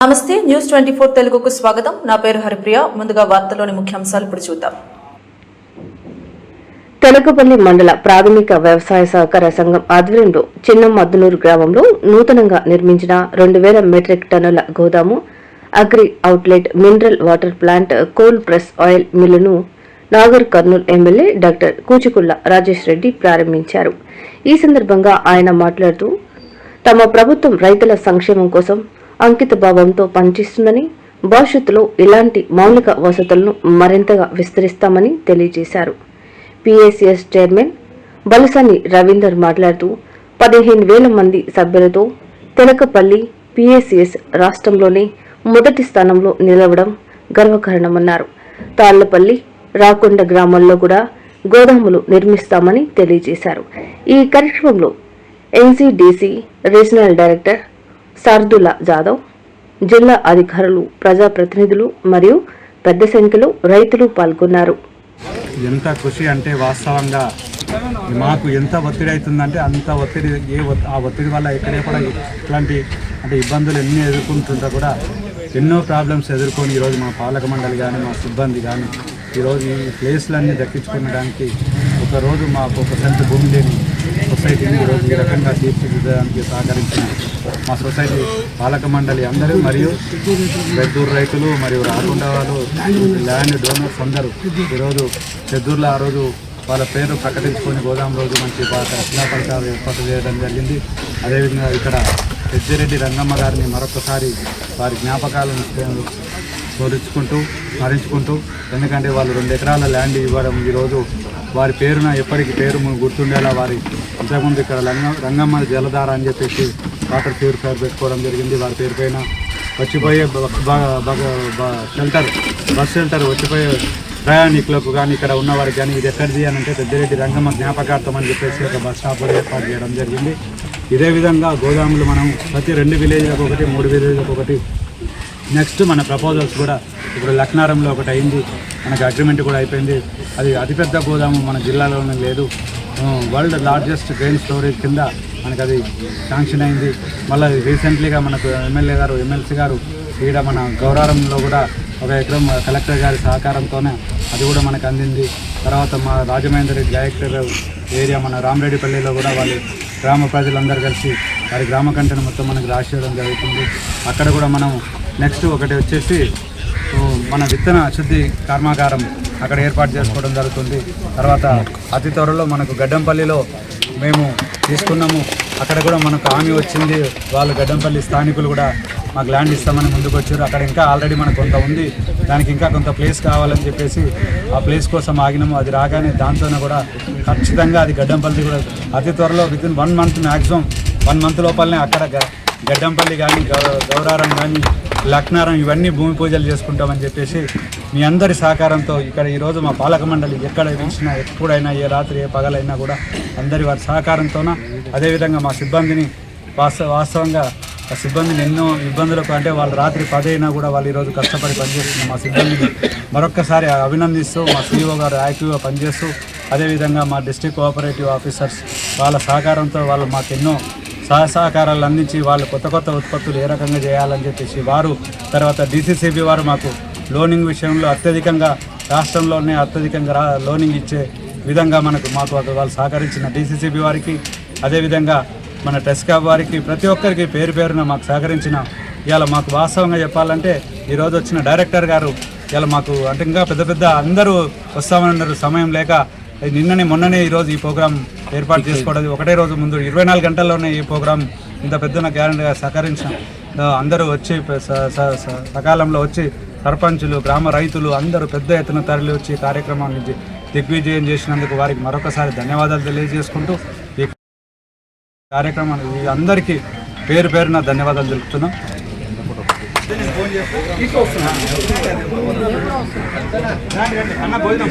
నమస్తే న్యూస్ 24 తెలుగుకు స్వాగతం. నా పేరు హరిప్రియ. ముందుగా వార్తలోని ముఖ్యాంశాలు ఇప్పుడు చూద్దాం. తెలకపల్లి మండల ప్రాథమిక వ్యవసాయ సహకార సంఘం ఆధ్వర్యంలో చిన్న మద్దునూరు గ్రామంలో నూతనంగా నిర్మించిన 2000 మెట్రిక్ టన్నుల గోదాము, agri outlet, mineral water plant, cold press oil మిల్లును నాగర్ కర్నూల్ ఎమ్మెల్యే డాక్టర్ కూచుకుళ్ల రాజేష్ రెడ్డి ప్రారంభించారు. ఈ సందర్భంగా ఆయన మాట్లాడుతూ తమ ప్రభుత్వం రైతుల సంక్షేమం కోసం అంకిత భావంతో పనిచేస్తుందని, భవిష్యత్తులో ఇలాంటి మౌలిక వసతులను మరింతగా విస్తరిస్తామని తెలియజేశారు. పిఎస్సిఎస్ చైర్మన్ బలసాని రవీందర్ మాట్లాడుతూ 15,000 మంది సభ్యులతో తెలకపల్లి పిఎస్సిఎస్ రాష్ట్రంలోనే మొదటి స్థానంలో నిలవడం గర్వకారణమన్నారు. తాళ్లపల్లి, రాకొండ గ్రామాల్లో కూడా గోదాములు నిర్మిస్తామని తెలియజేశారు. ఈ కార్యక్రమంలో ఎన్సిడిసి రీజనల్ డైరెక్టర్ శార్దులా జాదవ్, జిల్లా అధికారులు, ప్రజాప్రతినిధులు మరియు పెద్ద సంఖ్యలో రైతులు పాల్గొన్నారు. ఎంత కృషి అంటే వాస్తవంగా మాకు ఎంత ఒత్తిడి అవుతుందంటే అంత ఒత్తిడి ఆ ఒత్తిడి వల్ల ఎక్కడే కూడా ఇట్లాంటి అంటే ఇబ్బందులు ఎన్ని ఎదుర్కొంటుంటా కూడా ఎన్నో ప్రాబ్లమ్స్ ఎదుర్కొని ఈరోజు మా పాలక మండలి కానీ మా సిబ్బంది కానీ ఈరోజు ఈ ప్లేస్లన్నీ దక్కించుకోవడానికి ఒకరోజు మాకు ఒక సెంటు భూమి లేని సొసైటీని ఈరోజు ఈ రకంగా తీర్చిదిద్దడానికి సహకరించిన మా సొసైటీ పాలక మండలి అందరూ మరియు పెద్దూరు రైతులు మరియు రాకుండా వాళ్ళు ల్యాండ్ డోనర్స్ అందరూ ఈరోజు పెద్దూరులో ఆ రోజు వాళ్ళ పేరు ప్రకటించుకొని గోదాం రోజు మంచి శిలాఫలకాలు ఏర్పాటు చేయడం జరిగింది. అదేవిధంగా ఇక్కడ పెద్దిరెడ్డి రంగమ్మ గారిని మరొకసారి వారి జ్ఞాపకాలను స్మరించుకుంటూ ఎందుకంటే వాళ్ళు 2 ఎకరాల ల్యాండ్ ఇవ్వడం ఈరోజు వారి పేరున ఎప్పటికీ పేరు గుర్తుండేలా వారి ఇంతకుముందు ఇక్కడ రంగమ్మ జలధార అని చెప్పేసి వాటర్ ప్యూరిఫైర్ పెట్టుకోవడం జరిగింది. వారి పేరు పైన వచ్చిపోయే బస్ షెల్టర్ వచ్చిపోయే ప్రయాణికులకు కానీ ఇక్కడ ఉన్నవారికి కానీ ఇది ఎక్కడిది అని అంటే పెద్దిరెడ్డి రంగమ్మ జ్ఞాపకార్థం అని చెప్పేసి ఒక బస్ స్టాప్ ఏర్పాటు చేయడం జరిగింది. ఇదే విధంగా గోదాములు మనం ప్రతి 2 విలేజ్లకు ఒకటి, 3 విలేజ్లకు ఒకటి. నెక్స్ట్ మన ప్రపోజల్స్ కూడా ఇప్పుడు లక్నారంలో ఒకటి అయింది, మనకు అగ్రిమెంట్ కూడా అయిపోయింది. అది అతిపెద్ద గోదాము మన జిల్లాలోనే లేదు, వరల్డ్ లార్జెస్ట్ గ్రెయిన్ స్టోరేజ్ కింద మనకు అది శాంక్షన్ అయింది. మళ్ళీ రీసెంట్లీగా మనకు ఎమ్మెల్సీ గారు ఈడ మన గౌరారంలో కూడా 1 ఎకరం కలెక్టర్ గారి సహకారంతోనే అది కూడా మనకు అందింది. తర్వాత మా రాజమహేంద్ర రెడ్డి డైరెక్టర్ ఏరియా మన రామరెడ్డిపల్లిలో కూడా వాళ్ళు గ్రామ ప్రజలందరూ కలిసి వారి గ్రామ కంటెను మొత్తం మనకు రాసేయడం జరుగుతుంది. అక్కడ కూడా మనం నెక్స్ట్ ఒకటి వచ్చేసి మన విత్తన శుద్ధి కర్మాగారం అక్కడ ఏర్పాటు చేసుకోవడం జరుగుతుంది. తర్వాత అతి త్వరలో మనకు గడ్డంపల్లిలో మేము తీసుకున్నాము, అక్కడ కూడా మనకు హామీ వచ్చింది. వాళ్ళు గడ్డంపల్లి స్థానికులు కూడా మాకు ల్యాండ్ ఇస్తామని ముందుకు వచ్చారు. అక్కడ ఇంకా ఆల్రెడీ మనకు కొంత ఉంది, దానికి ఇంకా కొంత ప్లేస్ కావాలని చెప్పేసి ఆ ప్లేస్ కోసం ఆగినాము. అది రాగానే దాంతోనే కూడా ఖచ్చితంగా అది గడ్డంపల్లి కూడా అతి త్వరలో వితిన్ 1 మంత్ మ్యాక్సిమం 1 మంత్ లోపలనే అక్కడ గడ్డంపల్లి కానీ గౌరారం కానీ లక్నారం ఇవన్నీ భూమి పూజలు చేసుకుంటామని చెప్పేసి మీ అందరి సహకారంతో ఇక్కడ ఈరోజు మా పాలక మండలి ఎక్కడ పిలిచినా ఎప్పుడైనా ఏ రాత్రి ఏ పగలైనా కూడా అందరి వారి సహకారంతోన అదేవిధంగా మా సిబ్బందిని వాస్తవంగా ఆ సిబ్బందిని ఎన్నో ఇబ్బందులకు అంటే వాళ్ళు రాత్రి 10 అయినా కూడా వాళ్ళు ఈరోజు కష్టపడి పనిచేస్తున్న మా సిబ్బందిని మరొక్కసారి అభినందిస్తూ మా సిఇఓ గారు యాక్టివ్గా పనిచేస్తూ అదేవిధంగా మా డిస్ట్రిక్ట్ కోఆపరేటివ్ ఆఫీసర్స్ వాళ్ళ సహకారంతో వాళ్ళు మాకు ఎన్నో సహకారాలు అందించి వాళ్ళు కొత్త ఉత్పత్తులు ఏ రకంగా చేయాలని చెప్పేసి వారు తర్వాత డిసిసిబి వారు మాకు లోనింగ్ విషయంలో అత్యధికంగా రాష్ట్రంలోనే అత్యధికంగా లోనింగ్ ఇచ్చే విధంగా మాకు వాళ్ళు సహకరించిన డిసిసిబి వారికి అదేవిధంగా మన టెస్కాబ్ వారికి ప్రతి ఒక్కరికి పేరు పేరున మాకు సహకరించిన ఇవాళ మాకు వాస్తవంగా చెప్పాలంటే ఈరోజు వచ్చిన డైరెక్టర్ గారు ఇవాళ మాకు అంటే ఇంకా పెద్ద అందరూ వస్తామన్నారు, సమయం లేక మొన్ననే ఈరోజు ఈ ప్రోగ్రాం ఏర్పాటు చేసుకోవడం ఒకటే రోజు ముందు 24 గంటల్లోనే ఈ ప్రోగ్రాం ఇంత పెద్దన గ్యారంటీగా సహకరించిన అందరూ వచ్చి సకాలంలో వచ్చి సర్పంచులు, గ్రామ రైతులు అందరూ పెద్ద ఎత్తున తరలి వచ్చి కార్యక్రమాన్ని దిగ్విజయం చేసినందుకు వారికి మరొకసారి ధన్యవాదాలు తెలియజేసుకుంటూ ఈ కార్యక్రమాన్ని అందరికీ పేరు పేరున ధన్యవాదాలు తెలుపుతున్నాం. అన్న భోజనం